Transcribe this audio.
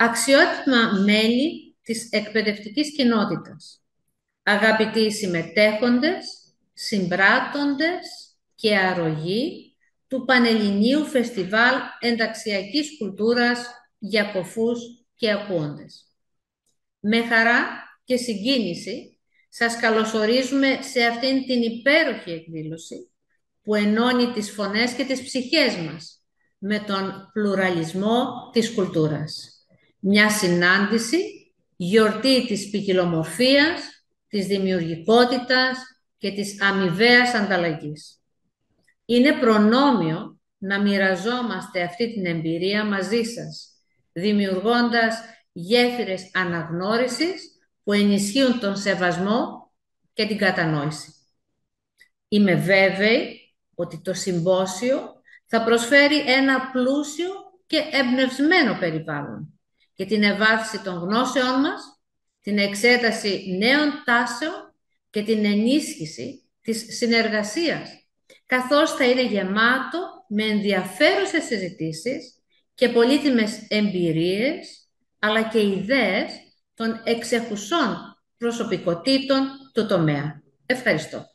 Αξιότιμα μέλη της εκπαιδευτικής κοινότητας, αγαπητοί συμμετέχοντες, συμπράττοντες και αρρωγοί του Πανελληνίου Φεστιβάλ Ενταξιακής Κουλτούρας για κοφούς και ακούοντες. Με χαρά και συγκίνηση σας καλωσορίζουμε σε αυτήν την υπέροχη εκδήλωση που ενώνει τις φωνές και τις ψυχές μας με τον πλουραλισμό της κουλτούρας. Μια συνάντηση, γιορτή της ποικιλομορφίας, της δημιουργικότητας και της αμοιβαίας ανταλλαγής. Είναι προνόμιο να μοιραζόμαστε αυτή την εμπειρία μαζί σας, δημιουργώντας γέφυρες αναγνώρισης που ενισχύουν τον σεβασμό και την κατανόηση. Είμαι βέβαιη ότι το συμπόσιο θα προσφέρει ένα πλούσιο και εμπνευσμένο περιβάλλον και την ευάθυνση των γνώσεών μας, την εξέταση νέων τάσεων και την ενίσχυση της συνεργασίας, καθώς θα είναι γεμάτο με ενδιαφέρουσες συζητήσεις και πολύτιμες εμπειρίες, αλλά και ιδέες των εξεχουσών προσωπικότητων του τομέα. Ευχαριστώ.